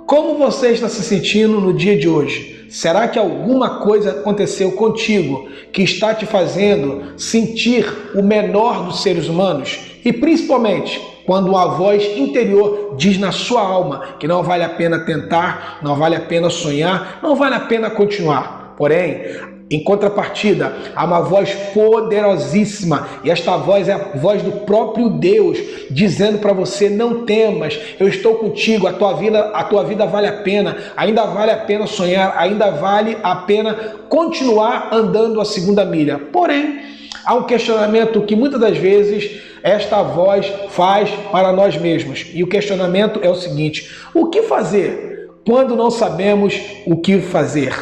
Como você está se sentindo no dia de hoje? Será que alguma coisa aconteceu contigo que está te fazendo sentir o menor dos seres humanos? E principalmente, quando uma voz interior diz na sua alma que não vale a pena tentar, não vale a pena sonhar, não vale a pena continuar. Porém, em contrapartida, há uma voz poderosíssima, e esta voz é a voz do próprio Deus, dizendo para você: não temas, eu estou contigo, a tua vida vale a pena, ainda vale a pena sonhar, ainda vale a pena continuar andando a segunda milha. Porém, há um questionamento que muitas das vezes esta voz faz para nós mesmos, e o questionamento é o seguinte: o que fazer quando não sabemos o que fazer?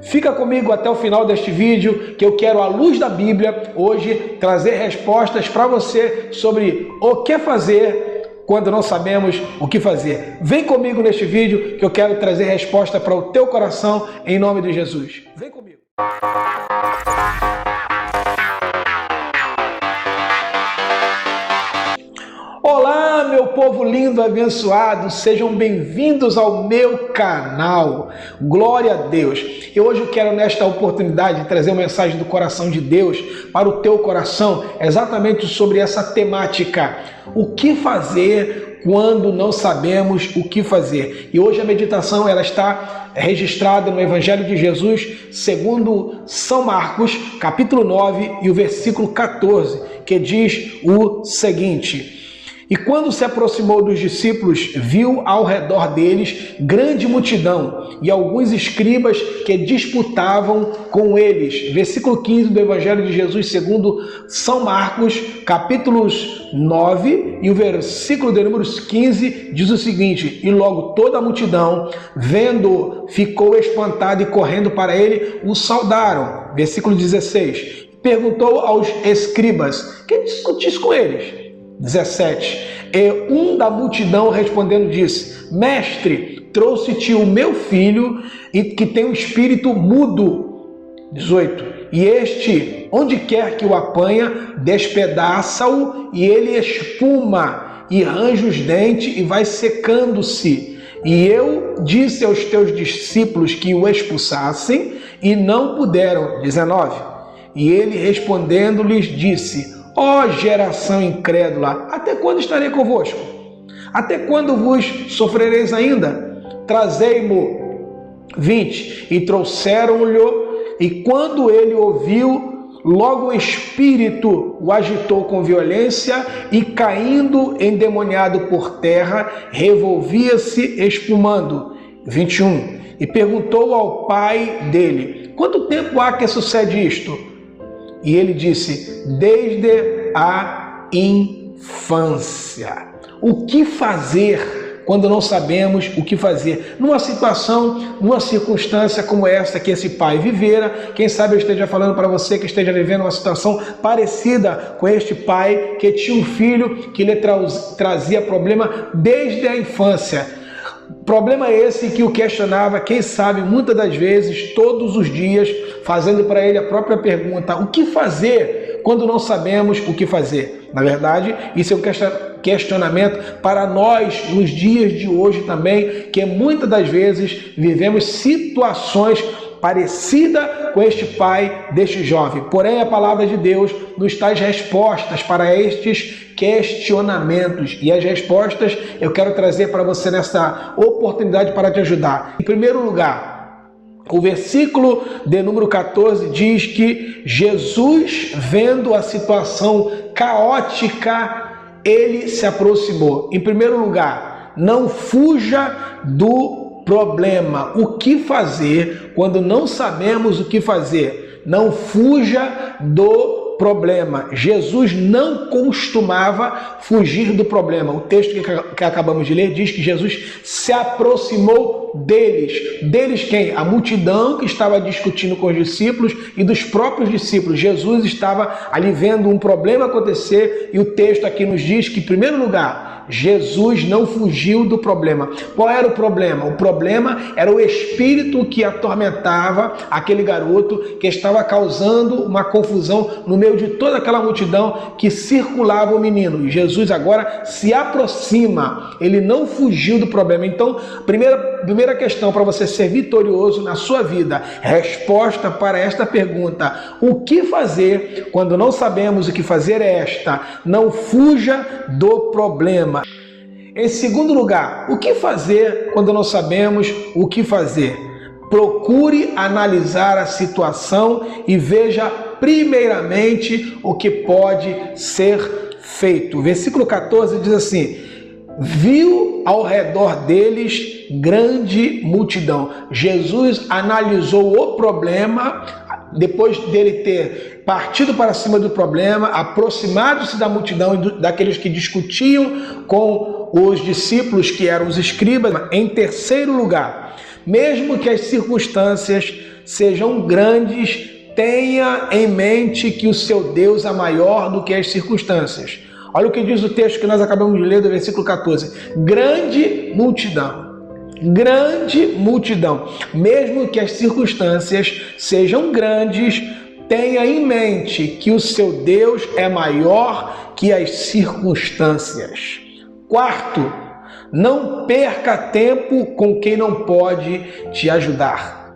Fica comigo até o final deste vídeo, que eu quero, à luz da Bíblia, hoje trazer respostas para você sobre o que fazer quando não sabemos o que fazer. Vem comigo neste vídeo, que eu quero trazer resposta para o teu coração, em nome de Jesus. Vem comigo. Olá, meu povo lindo e abençoado, sejam bem-vindos ao meu canal. Glória a Deus. E hoje eu quero, nesta oportunidade, trazer uma mensagem do coração de Deus para o teu coração, exatamente sobre essa temática: o que fazer quando não sabemos o que fazer. E hoje a meditação ela está registrada no Evangelho de Jesus, segundo São Marcos, capítulo 9 e o versículo 14, que diz o seguinte: e quando se aproximou dos discípulos, viu ao redor deles grande multidão e alguns escribas que disputavam com eles. Versículo 15 do Evangelho de Jesus segundo São Marcos, capítulos 9 e o versículo de números 15 diz o seguinte: e logo toda a multidão, vendo, ficou espantada e correndo para ele, o saudaram. Versículo 16. Perguntou aos escribas: que discutis com eles? 17. E um da multidão respondendo disse: mestre, trouxe-te o meu filho e que tem um espírito mudo. 18. E este, onde quer que o apanha, despedaça-o e ele espuma e arranja os dentes e vai secando-se. E eu disse aos teus discípulos que o expulsassem e não puderam. 19. E ele respondendo-lhes disse: ó geração incrédula, até quando estarei convosco? Até quando vos sofrereis ainda? Trazei-mo. 20. E trouxeram-lhe, e quando ele ouviu, logo o espírito o agitou com violência, e caindo endemoniado por terra, revolvia-se espumando. 21. E perguntou ao pai dele: quanto tempo há que sucede isto? E ele disse: desde a infância. O que fazer quando não sabemos o que fazer? Numa situação, numa circunstância como essa que esse pai vivera, quem sabe eu esteja falando para você que esteja vivendo uma situação parecida com este pai que tinha um filho que lhe trazia problema desde a infância. Problema esse que o questionava, quem sabe, muitas das vezes, todos os dias, fazendo para ele a própria pergunta: o que fazer quando não sabemos o que fazer? Na verdade, isso é um questionamento para nós nos dias de hoje também, que muitas das vezes vivemos situações parecidas com este pai deste jovem. Porém, a palavra de Deus nos traz respostas para estes questionamentos. E as respostas eu quero trazer para você nessa oportunidade para te ajudar. Em primeiro lugar, o versículo de número 14 diz que Jesus, vendo a situação caótica, ele se aproximou. Em primeiro lugar, não fuja do problema. O que fazer quando não sabemos o que fazer? Não fuja do problema. Jesus não costumava fugir do problema. O texto que acabamos de ler diz que Jesus se aproximou deles. Deles quem? A multidão que estava discutindo com os discípulos e dos próprios discípulos. Jesus estava ali vendo um problema acontecer e o texto aqui nos diz que, em primeiro lugar, Jesus não fugiu do problema. Qual era o problema? O problema era o espírito que atormentava aquele garoto, que estava causando uma confusão no meio de toda aquela multidão que circulava o menino. E Jesus agora se aproxima, ele não fugiu do problema. Então, primeira questão para você ser vitorioso na sua vida, resposta para esta pergunta: o que fazer quando não sabemos o que fazer é esta: não fuja do problema. Em segundo lugar, o que fazer quando não sabemos o que fazer? Procure analisar a situação e veja primeiramente o que pode ser feito. Versículo 14 diz assim: viu ao redor deles grande multidão. Jesus analisou o problema, depois dele ter partido para cima do problema, aproximado-se da multidão e daqueles que discutiam com os discípulos, que eram os escribas. Em terceiro lugar, mesmo que as circunstâncias sejam grandes, tenha em mente que o seu Deus é maior do que as circunstâncias. Olha o que diz o texto que nós acabamos de ler do versículo 14. Grande multidão. Grande multidão. Mesmo que as circunstâncias sejam grandes, tenha em mente que o seu Deus é maior que as circunstâncias. Quarto, não perca tempo com quem não pode te ajudar.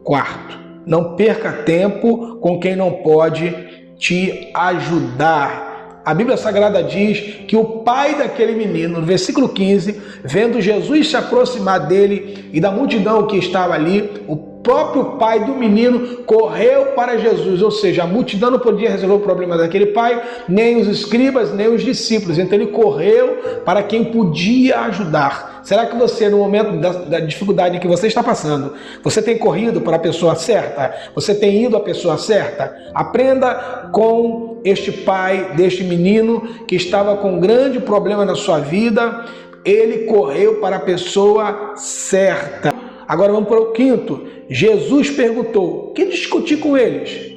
Quarto, não perca tempo com quem não pode te ajudar. A Bíblia Sagrada diz que o pai daquele menino, no versículo 15, vendo Jesus se aproximar dele e da multidão que estava ali, o próprio pai do menino correu para Jesus, ou seja, a multidão não podia resolver o problema daquele pai, nem os escribas, nem os discípulos. Então ele correu para quem podia ajudar. Será que você, no momento da dificuldade que você está passando, você tem corrido para a pessoa certa? Você tem ido à pessoa certa? Aprenda com este pai deste menino que estava com um grande problema na sua vida. Ele correu para a pessoa certa. Agora vamos para o quinto. Jesus perguntou: o que discutir com eles?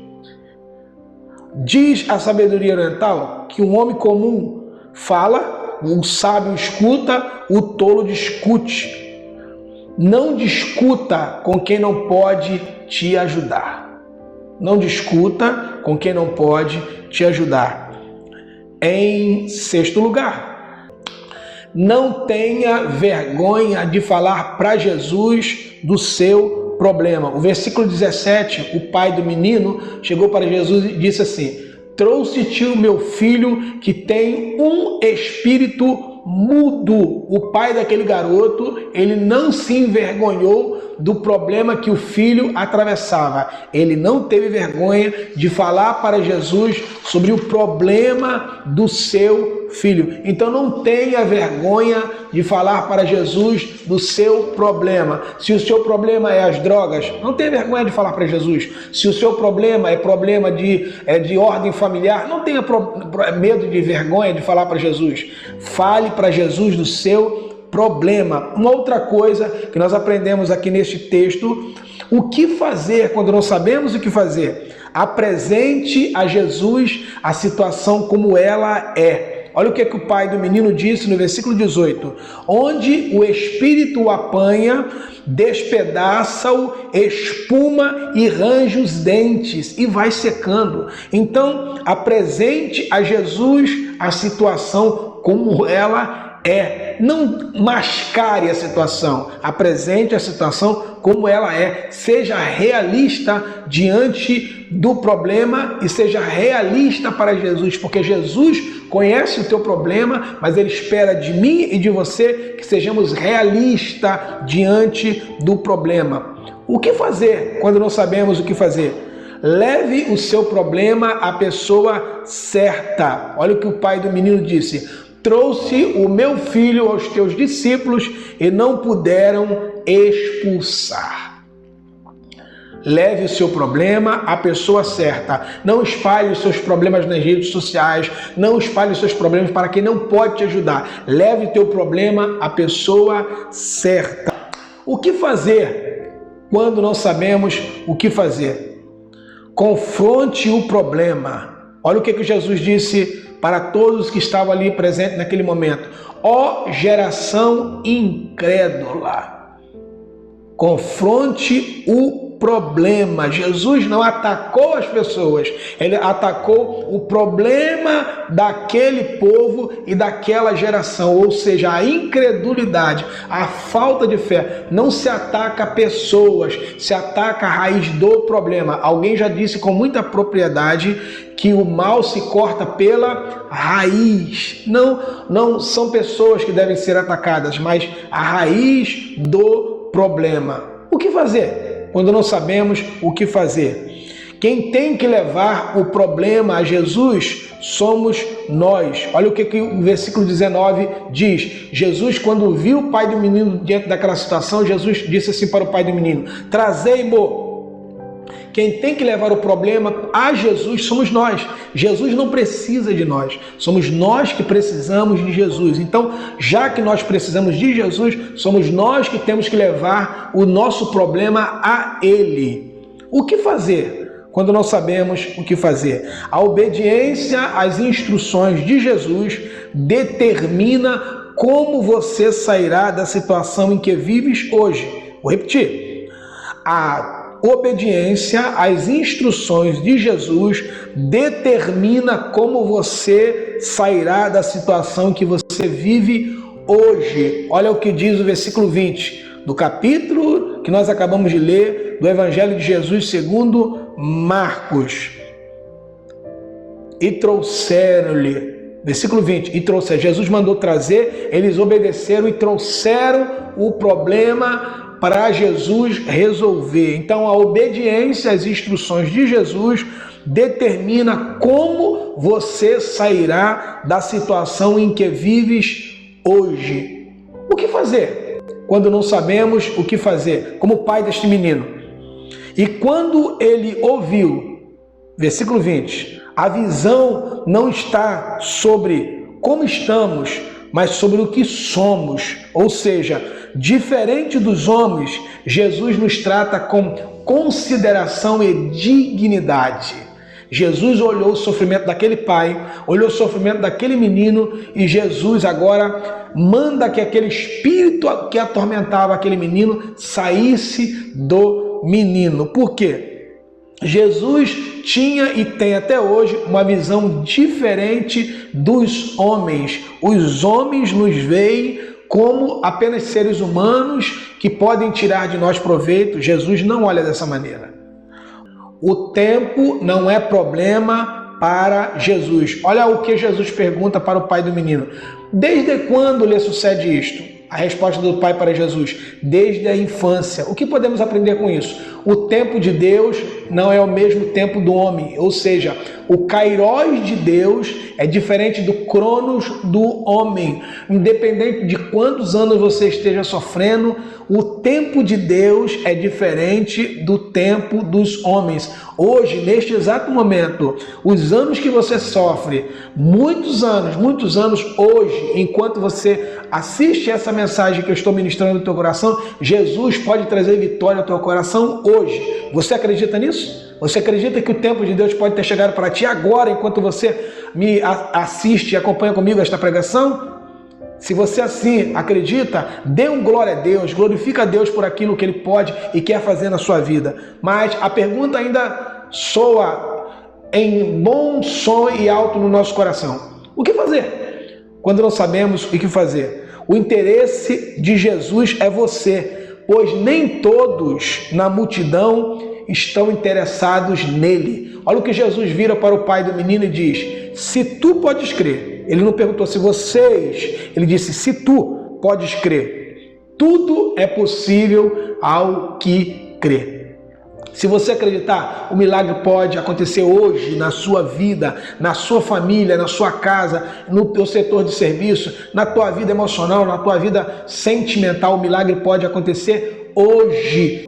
Diz a sabedoria oriental que um homem comum fala, um sábio escuta, o tolo discute. Não discuta com quem não pode te ajudar. Não discuta com quem não pode te ajudar. Em sexto lugar, não tenha vergonha de falar para Jesus do seu problema. O versículo 17, o pai do menino chegou para Jesus e disse assim: trouxe-te o meu filho que tem um espírito mudo. O pai daquele garoto, ele não se envergonhou do problema que o filho atravessava. Ele não teve vergonha de falar para Jesus sobre o problema do seu filho. Então não tenha vergonha de falar para Jesus do seu problema. Se o seu problema é as drogas, não tenha vergonha de falar para Jesus. Se o seu problema é problema de ordem familiar, não tenha medo de vergonha de falar para Jesus. Fale para Jesus do seu problema. Uma outra coisa que nós aprendemos aqui neste texto: o que fazer quando não sabemos o que fazer? Apresente a Jesus a situação como ela é. Olha o que o pai do menino disse no versículo 18: onde o espírito o apanha, despedaça-o, espuma e range os dentes e vai secando. Então, apresente a Jesus a situação como ela é. Não mascare a situação, apresente a situação como ela é. Seja realista diante do problema e seja realista para Jesus, porque Jesus conhece o teu problema, mas Ele espera de mim e de você que sejamos realistas diante do problema. O que fazer quando não sabemos o que fazer? Leve o seu problema à pessoa certa. Olha o que o pai do menino disse: trouxe o meu filho aos teus discípulos e não puderam expulsar. Leve o seu problema à pessoa certa. Não espalhe os seus problemas nas redes sociais. Não espalhe os seus problemas para quem não pode te ajudar. Leve o teu problema à pessoa certa. O que fazer quando não sabemos o que fazer? Confronte o problema. Olha o que Jesus disse para todos que estavam ali presentes naquele momento: ó geração incrédula, confronte o problema. Jesus não atacou as pessoas, ele atacou o problema daquele povo e daquela geração, ou seja, a incredulidade, a falta de fé. Não se ataca pessoas, se ataca a raiz do problema. Alguém já disse com muita propriedade que o mal se corta pela raiz. Não são pessoas que devem ser atacadas, mas a raiz do problema. O que fazer quando não sabemos o que fazer? Quem tem que levar o problema a Jesus somos nós. Olha o que o versículo 19 diz. Jesus, quando viu o pai do menino diante daquela situação, Jesus disse assim para o pai do menino: trazei-mo. Quem tem que levar o problema a Jesus somos nós. Jesus não precisa de nós. Somos nós que precisamos de Jesus. Então, já que nós precisamos de Jesus, somos nós que temos que levar o nosso problema a Ele. O que fazer quando não sabemos o que fazer? A obediência às instruções de Jesus determina como você sairá da situação em que vives hoje. Vou repetir. A obediência às instruções de Jesus determina como você sairá da situação que você vive hoje. Olha o que diz o versículo 20 do capítulo que nós acabamos de ler do Evangelho de Jesus segundo Marcos. E trouxeram-lhe, versículo 20, e trouxeram, Jesus mandou trazer, eles obedeceram e trouxeram o problema para Jesus resolver. Então, a obediência às instruções de Jesus determina como você sairá da situação em que vives hoje. O que fazer quando não sabemos o que fazer? Como o pai deste menino. E quando ele ouviu, versículo 20, a visão não está sobre como estamos, mas sobre o que somos. Ou seja, diferente dos homens, Jesus nos trata com consideração e dignidade. Jesus olhou o sofrimento daquele pai, olhou o sofrimento daquele menino, e Jesus agora manda que aquele espírito que atormentava aquele menino saísse do menino. Por quê? Jesus tinha e tem até hoje uma visão diferente dos homens. Os homens nos veem como apenas seres humanos que podem tirar de nós proveito. Jesus não olha dessa maneira. O tempo não é problema para Jesus. Olha o que Jesus pergunta para o pai do menino: desde quando lhe sucede isto? A resposta do pai para Jesus: desde a infância. O que podemos aprender com isso? O tempo de Deus não é o mesmo tempo do homem, ou seja, o Kairos de Deus é diferente do Cronos do homem. Independente de quantos anos você esteja sofrendo, o tempo de Deus é diferente do tempo dos homens. Hoje, neste exato momento, os anos que você sofre, muitos anos hoje, enquanto você assiste essa mensagem que eu estou ministrando no teu coração, Jesus pode trazer vitória ao teu coração hoje. Você acredita nisso? Você acredita que o tempo de Deus pode ter chegado para ti agora, enquanto você me assiste e acompanha comigo esta pregação? Se você assim acredita, dê um glória a Deus, glorifica a Deus por aquilo que Ele pode e quer fazer na sua vida. Mas a pergunta ainda soa em bom som e alto no nosso coração: o que fazer quando não sabemos o que fazer? O interesse de Jesus é você, pois nem todos na multidão estão interessados nele. Olha o que Jesus vira para o pai do menino e diz: se tu podes crer. Ele não perguntou se vocês, ele disse: se tu podes crer. Tudo é possível ao que crê. Se você acreditar, o milagre pode acontecer hoje na sua vida, na sua família, na sua casa, no teu setor de serviço, na tua vida emocional, na tua vida sentimental. O milagre pode acontecer hoje.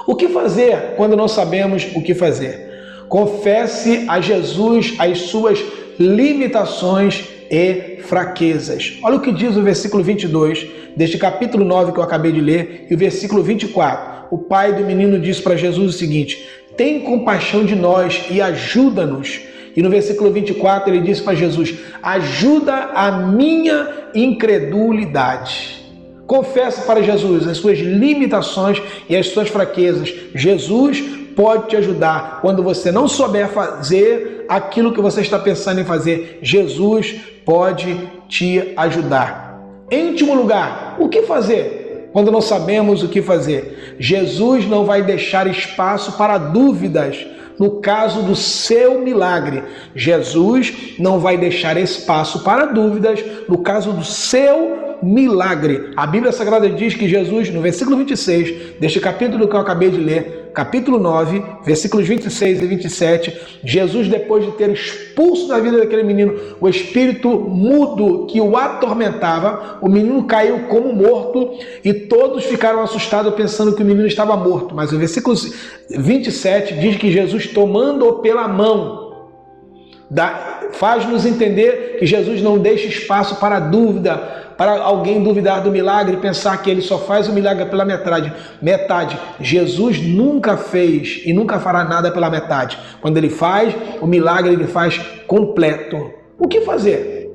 O que fazer quando não sabemos o que fazer? Confesse a Jesus as suas limitações e fraquezas. Olha o que diz o versículo 22 deste capítulo 9 que eu acabei de ler, e o versículo 24. O pai do menino disse para Jesus o seguinte: tem compaixão de nós e ajuda-nos. E no versículo 24 ele disse para Jesus: ajuda a minha incredulidade. Confessa para Jesus as suas limitações e as suas fraquezas. Jesus pode te ajudar quando você não souber fazer aquilo que você está pensando em fazer. Jesus pode te ajudar. Em último lugar, o que fazer quando não sabemos o que fazer? Jesus não vai deixar espaço para dúvidas no caso do seu milagre. Jesus não vai deixar espaço para dúvidas no caso do seu milagre. A Bíblia Sagrada diz que Jesus, no versículo 26 deste capítulo que eu acabei de ler, capítulo 9, versículos 26 e 27, Jesus, depois de ter expulso da vida daquele menino o espírito mudo que o atormentava, o menino caiu como morto e todos ficaram assustados pensando que o menino estava morto. Mas o versículo 27 diz que Jesus, tomando-o pela mão, faz-nos entender que Jesus não deixa espaço para dúvida, para alguém duvidar do milagre e pensar que ele só faz o milagre pela metade. Jesus nunca fez e nunca fará nada pela metade. Quando ele faz o milagre, ele faz completo. O que fazer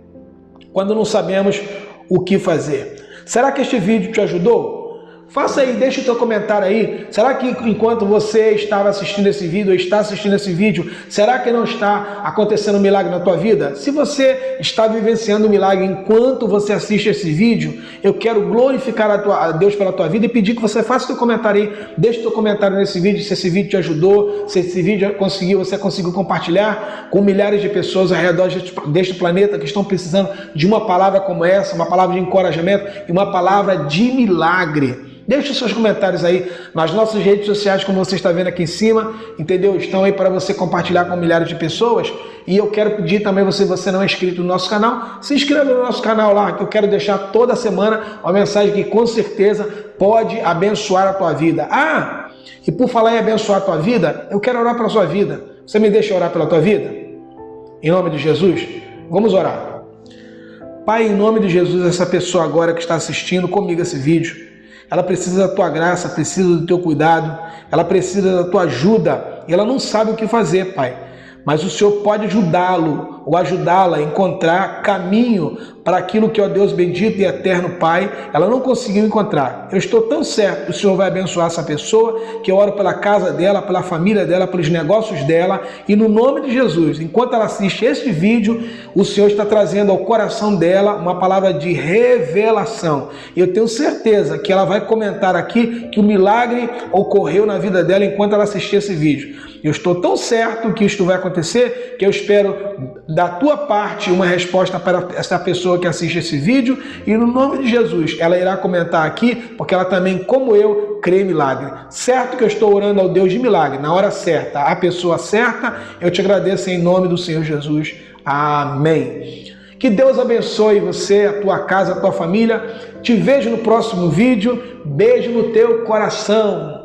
quando não sabemos o que fazer? Será que este vídeo te ajudou? Faça aí, deixa o teu comentário aí. Será que enquanto você estava assistindo esse vídeo, ou está assistindo esse vídeo, será que não está acontecendo um milagre na tua vida? Se você está vivenciando um milagre enquanto você assiste esse vídeo, eu quero glorificar a Deus pela tua vida e pedir que você faça o teu comentário aí. Deixa o teu comentário nesse vídeo, se esse vídeo te ajudou, se esse vídeo você conseguiu compartilhar com milhares de pessoas ao redor deste planeta que estão precisando de uma palavra como essa, uma palavra de encorajamento e uma palavra de milagre. Deixe os seus comentários aí nas nossas redes sociais, como você está vendo aqui em cima, entendeu? Estão aí para você compartilhar com milhares de pessoas. E eu quero pedir também, você não é inscrito no nosso canal, se inscreva no nosso canal lá, que eu quero deixar toda semana uma mensagem que com certeza pode abençoar a tua vida. Ah, e por falar em abençoar a tua vida, eu quero orar pela sua vida. Você me deixa orar pela tua vida? Em nome de Jesus, vamos orar. Pai, em nome de Jesus, essa pessoa agora que está assistindo comigo esse vídeo, ela precisa da tua graça, precisa do teu cuidado, ela precisa da tua ajuda e ela não sabe o que fazer, Pai. Mas o Senhor pode ajudá-lo ou ajudá-la a encontrar caminho para aquilo que, ó Deus bendito e eterno Pai, ela não conseguiu encontrar. Eu estou tão certo que o Senhor vai abençoar essa pessoa, que eu oro pela casa dela, pela família dela, pelos negócios dela, e no nome de Jesus, enquanto ela assiste este vídeo, o Senhor está trazendo ao coração dela uma palavra de revelação. E eu tenho certeza que ela vai comentar aqui que o milagre ocorreu na vida dela enquanto ela assistia esse vídeo. Eu estou tão certo que isto vai acontecer, que eu espero da tua parte uma resposta para essa pessoa que assiste esse vídeo, e no nome de Jesus ela irá comentar aqui, porque ela também, como eu, crê em milagre. Certo que eu estou orando ao Deus de milagre, na hora certa, a pessoa certa, eu te agradeço em nome do Senhor Jesus. Amém. Que Deus abençoe você, a tua casa, a tua família. Te vejo no próximo vídeo. Beijo no teu coração.